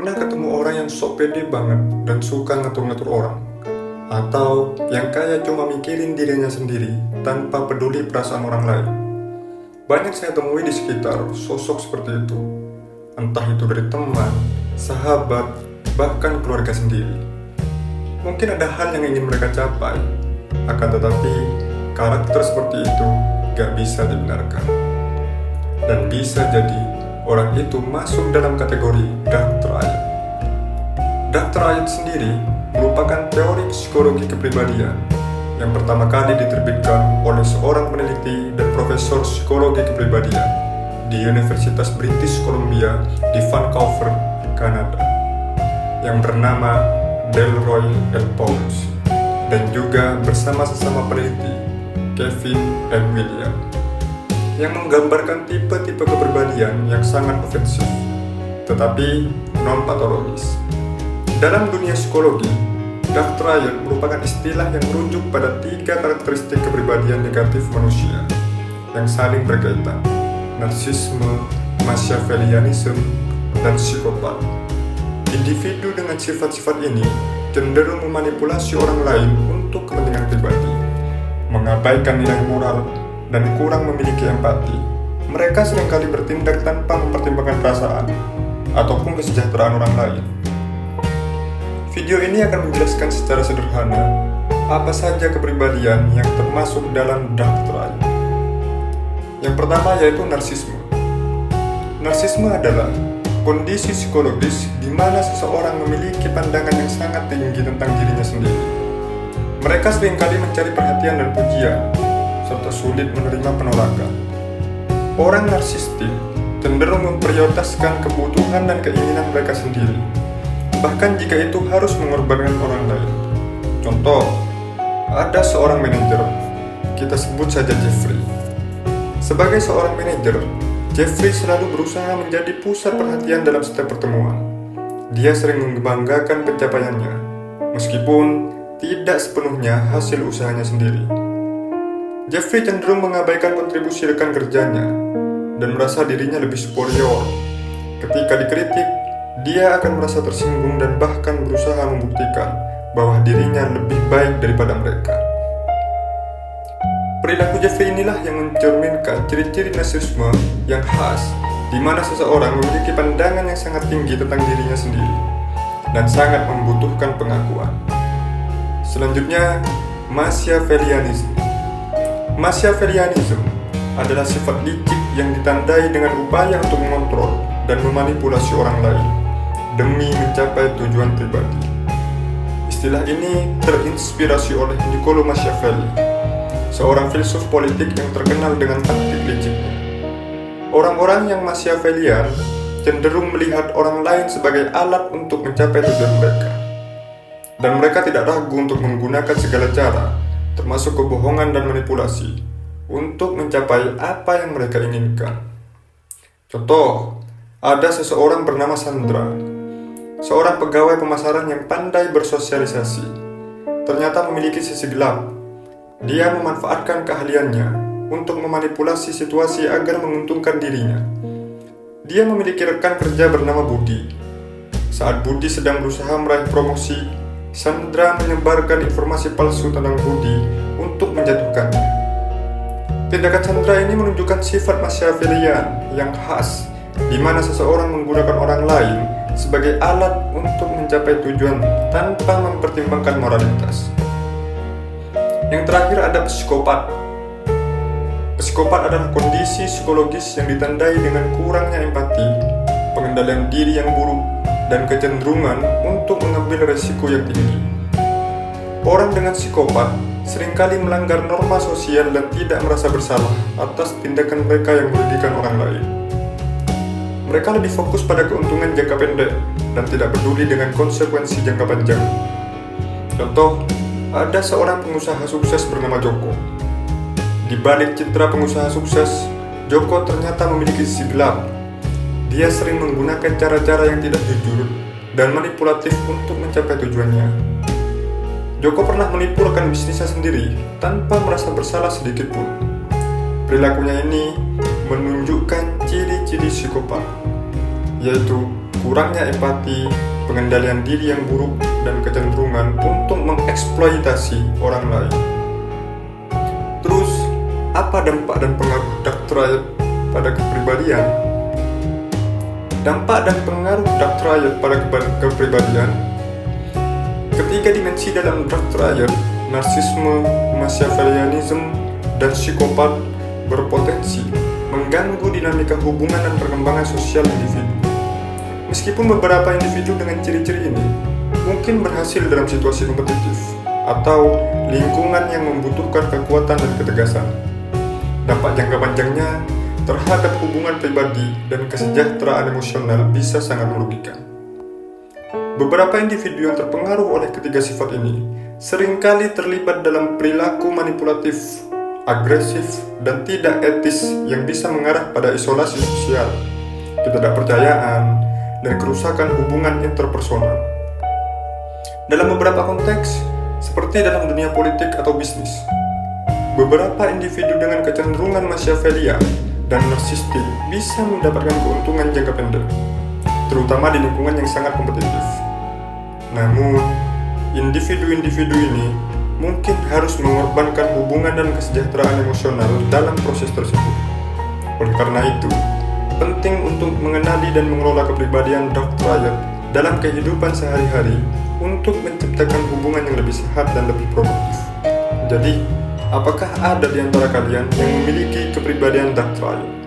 Pernah ketemu orang yang sok pede banget dan suka ngatur-ngatur orang? Atau yang kayak cuma mikirin dirinya sendiri tanpa peduli perasaan orang lain? Banyak saya temui di sekitar sosok seperti itu. Entah itu dari teman, sahabat, bahkan keluarga sendiri. Mungkin ada hal yang ingin mereka capai, akan tetapi karakter seperti itu gak bisa dibenarkan. Dan bisa jadi orang itu masuk dalam kategori dark triad. Dark triad sendiri merupakan teori psikologi kepribadian yang pertama kali diterbitkan oleh seorang peneliti dan profesor psikologi kepribadian di Universitas British Columbia di Vancouver, Kanada, yang bernama Delroy L. Pauwels, dan juga bersama sesama peneliti Kevin and William, yang menggambarkan tipe-tipe kepribadian yang sangat ofensif, tetapi non-patologis. Dalam dunia psikologi, dark triad merupakan istilah yang merujuk pada 3 karakteristik kepribadian negatif manusia yang saling berkaitan: narsisme, machiavellianism, dan psikopat. Individu dengan sifat-sifat ini cenderung memanipulasi orang lain untuk kepentingan pribadi, mengabaikan nilai moral, dan kurang memiliki empati. Mereka seringkali bertindak tanpa mempertimbangkan perasaan ataupun kesejahteraan orang lain. Video ini akan menjelaskan secara sederhana apa saja kepribadian yang termasuk dalam dark triad. Yang pertama yaitu narsisme. Narsisme adalah kondisi psikologis di mana seseorang memiliki pandangan yang sangat tinggi tentang dirinya sendiri. Mereka seringkali mencari perhatian dan pujian, serta sulit menerima penolakan. Orang narsistik cenderung memprioritaskan kebutuhan dan keinginan mereka sendiri, bahkan jika itu harus mengorbankan orang lain. Contoh, ada seorang manajer, kita sebut saja Jeffrey. Sebagai seorang manajer, Jeffrey selalu berusaha menjadi pusat perhatian dalam setiap pertemuan. Dia sering membanggakan pencapaiannya, meskipun tidak sepenuhnya hasil usahanya sendiri. Jeffrey cenderung mengabaikan kontribusi rekan kerjanya dan merasa dirinya lebih superior. Ketika dikritik, dia akan merasa tersinggung dan bahkan berusaha membuktikan bahwa dirinya lebih baik daripada mereka. Perilaku Jeffrey inilah yang mencerminkan ciri-ciri narsisme yang khas, di mana seseorang memiliki pandangan yang sangat tinggi tentang dirinya sendiri dan sangat membutuhkan pengakuan. Selanjutnya, machiavellianism. Machiavellianism adalah sifat licik yang ditandai dengan upaya untuk mengontrol dan memanipulasi orang lain demi mencapai tujuan pribadi. Istilah ini terinspirasi oleh Niccolò Machiavelli, seorang filsuf politik yang terkenal dengan taktik liciknya. Orang-orang yang Machiavellian cenderung melihat orang lain sebagai alat untuk mencapai tujuan mereka, dan mereka tidak ragu untuk menggunakan segala cara, termasuk kebohongan dan manipulasi, untuk mencapai apa yang mereka inginkan. Contoh, ada seseorang bernama Sandra, seorang pegawai pemasaran yang pandai bersosialisasi. Ternyata memiliki sisi gelap. Dia memanfaatkan keahliannya untuk memanipulasi situasi agar menguntungkan dirinya. Dia memiliki rekan kerja bernama Budi. Saat Budi sedang berusaha meraih promosi, Sandra menyebarkan informasi palsu tentang Budi untuk menjatuhkannya. Tindakan Sandra ini menunjukkan sifat Machiavellian yang khas, di mana seseorang menggunakan orang lain sebagai alat untuk mencapai tujuan tanpa mempertimbangkan moralitas. Yang terakhir ada psikopat. Psikopat adalah kondisi psikologis yang ditandai dengan kurangnya empati, pengendalian diri yang buruk, dan kecenderungan untuk mengambil resiko yang tinggi. Orang dengan psikopat seringkali melanggar norma sosial dan tidak merasa bersalah atas tindakan mereka yang merugikan orang lain. Mereka lebih fokus pada keuntungan jangka pendek dan tidak peduli dengan konsekuensi jangka panjang. Contoh, ada seorang pengusaha sukses bernama Joko. Di balik citra pengusaha sukses, Joko ternyata memiliki sisi gelap. Dia sering menggunakan cara-cara yang tidak jujur dan manipulatif untuk mencapai tujuannya. Joko pernah menipu rekan bisnisnya sendiri tanpa merasa bersalah sedikit pun. Perilakunya ini menunjukkan ciri-ciri psikopat, yaitu kurangnya empati, pengendalian diri yang buruk, dan kecenderungan untuk mengeksploitasi orang lain. Terus, apa dampak dan pengaruh dark triad pada kepribadian? Dampak dan pengaruh dark triad pada kepribadian. Ketiga dimensi dalam dark triad, narsisme, Machiavellianism, dan psikopat berpotensi mengganggu dinamika hubungan dan perkembangan sosial individu. Meskipun beberapa individu dengan ciri-ciri ini mungkin berhasil dalam situasi kompetitif atau lingkungan yang membutuhkan kekuatan dan ketegasan, dampak jangka panjangnya terhadap hubungan pribadi dan kesejahteraan emosional bisa sangat merugikan. Beberapa individu yang terpengaruh oleh ketiga sifat ini seringkali terlibat dalam perilaku manipulatif, agresif, dan tidak etis yang bisa mengarah pada isolasi sosial, ketidakpercayaan, dan kerusakan hubungan interpersonal. Dalam beberapa konteks, seperti dalam dunia politik atau bisnis, beberapa individu dengan kecenderungan Machiavellian dan narsistik bisa mendapatkan keuntungan jangka pendek, terutama di lingkungan yang sangat kompetitif. Namun, individu-individu ini mungkin harus mengorbankan hubungan dan kesejahteraan emosional dalam proses tersebut. Oleh karena itu, penting untuk mengenali dan mengelola kepribadian dark triad dalam kehidupan sehari-hari untuk menciptakan hubungan yang lebih sehat dan lebih produktif. Jadi, apakah ada di antara kalian yang memiliki kepribadian dark triad?